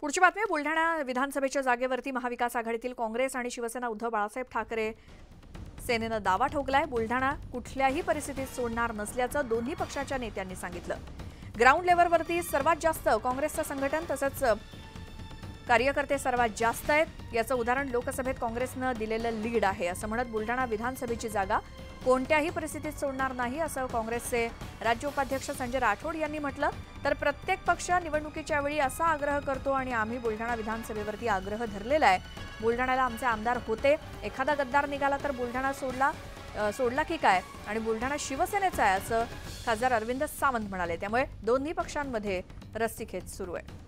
पुढची बातमी बुलढाणा विधानसभेच्या जागेवरती महाविकास आघाडीतील काँग्रेस आणि शिवसेना उद्धव बाळासाहेब ठाकरे सेनेनं दावा ठोकलाय। बुलढाणा कुठल्याही परिस्थितीत सोडणार नसल्याचं दोन्ही पक्षाच्या नेत्यांनी सांगितलं। ग्राउंड लेव्हलवरती सर्वात जास्त काँग्रेसचं संघटन तसंच कार्यकर्ते सर्वात जास्त आहेत। याचं उदाहरण लोकसभेत काँग्रेसनं दिलेलं लीड आहे असं म्हणत बुलढाणा विधानसभेची जागा कोणत्याही परिस्थितीत सोडणार नाही असं काँग्रेसचे राज्य उपाध्यक्ष संजय राठोड यांनी म्हटलं। तर प्रत्येक पक्ष निवडणुकीच्या वेळी असा आग्रह करतो आणि आम्ही बुलढाणा विधानसभेवरती आग्रह धरलेला आहे। बुलढाण्याला आमचे आमदार होते, एखादा गद्दार निघाला तर बुलढाणा सोडला की काय आणि बुलढाणा शिवसेनेचा आहे असं खासदार अरविंद सावंत म्हणाले। त्यामुळे दोन्ही पक्षांमध्ये रस्सीखेच सुरू आहे।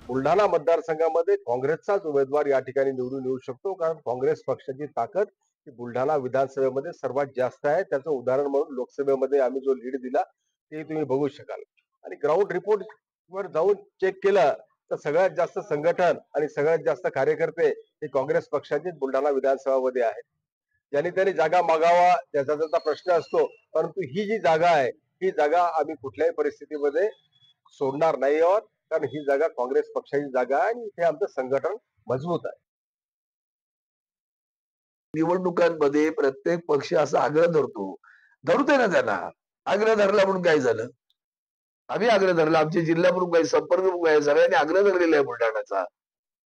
बुलढाणा मतदारसंघामध्ये काँग्रेसचाच उमेदवार या ठिकाणी निवडून येऊ शकतो, कारण काँग्रेस पक्षाची ताकद ही बुलढाणा विधानसभेमध्ये सर्वात जास्त आहे। त्याचं उदाहरण म्हणून लोकसभेमध्ये आम्ही जो लीड दिला ते तुम्ही बघू शकाल। आणि ग्राउंड रिपोर्ट वर जाऊन चेक केलं तर सगळ्यात जास्त संघटन आणि सगळ्यात जास्त कार्यकर्ते हे काँग्रेस पक्षाचे बुलढाणा विधानसभामध्ये आहेत। ज्यांनी त्यांनी जागा मागावा त्याचा त्याचा प्रश्न असतो, परंतु ही जी जागा आहे ही जागा आम्ही कुठल्याही परिस्थितीमध्ये सोडणार नाही आहोत, कारण ही जागा काँग्रेस पक्षाची जागा आहे आणि इथे आमचं संघटन मजबूत आहे। निवडणुकांमध्ये प्रत्येक पक्ष असा आग्रह धरतोय ना, त्यांना आग्रह धरला म्हणून काय झालं? आम्ही आग्रह धरला, आमचे जिल्हा प्रमुख आहे, संपर्क प्रमुख आहे, सगळ्यांनी आग्रह धरलेला आहे बुलढाण्याचा।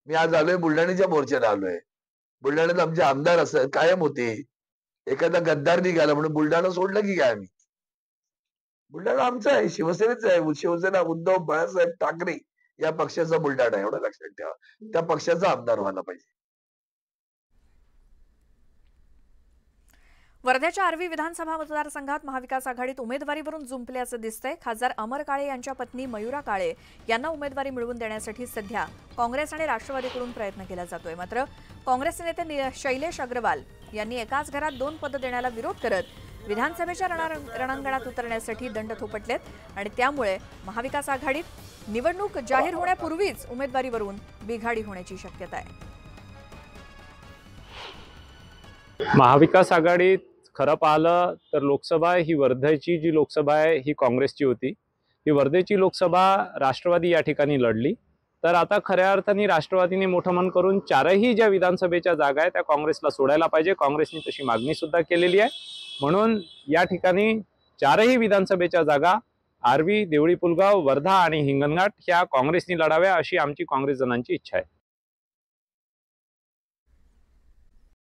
मी आज आलोय, बुलढाण्याच्या मोर्चाला आलोय। बुलढाण्यात आमचे आमदार असं कायम होते, एखादा गद्दार निघाला म्हणून बुलढाणा सोडलं की काय? आम्ही बुलढाणा आमचा आहे, शिवसेनेचा आहे। शिवसेना उद्धव बाळासाहेब ठाकरे या पक्षाचा बुलढाणा आहे, एवढं लक्षात ठेवा। त्या पक्षाचा आमदार व्हायला पाहिजे। वर्ध्याच्या आर्वी विधानसभा मतदारसंघात महाविकास आघाडीत उमेदवारीवरून जुंपल्याचं दिसतंय। खासदार अमर काळे यांच्या पत्नी मयुरा काळे यांना उमेदवारी मिळवून देण्यासाठी सध्या काँग्रेस आणि राष्ट्रवादीकडून प्रयत्न केला जातोय। मात्र काँग्रेसचे नेते शैलेश अग्रवाल यांनी एकाच घरात 2 पदं देण्याला विरोध करत विधानसभेच्या रणांगणात उतरण्यासाठी दंड थोपटलेत आणि त्यामुळे महाविकास आघाडीत निवडणूक जाहीर होण्यापूर्वीच उमेदवारीवरून बिघाडी होण्याची शक्यता आहे। महाविकास आघाडीत खरं पाहिलं तर लोकसभा ही वर्ध्याची जी लोकसभा आहे ही काँग्रेसची होती। ही वर्धेची लोकसभा राष्ट्रवादी या ठिकाणी लढली, तर आता खऱ्या अर्थाने राष्ट्रवादीने मोठं मन करून चारही ज्या विधानसभेच्या जागा आहेत त्या काँग्रेसला सोडायला पाहिजे। काँग्रेसने तशी मागणी सुद्धा केलेली आहे, म्हणून या ठिकाणी चारही विधानसभेच्या जागा आर्वी, देवळी, पुलगाव, वर्धा आणि हिंगणघाट ह्या काँग्रेसने लढाव्या अशी आमची काँग्रेस जनांची इच्छा आहे।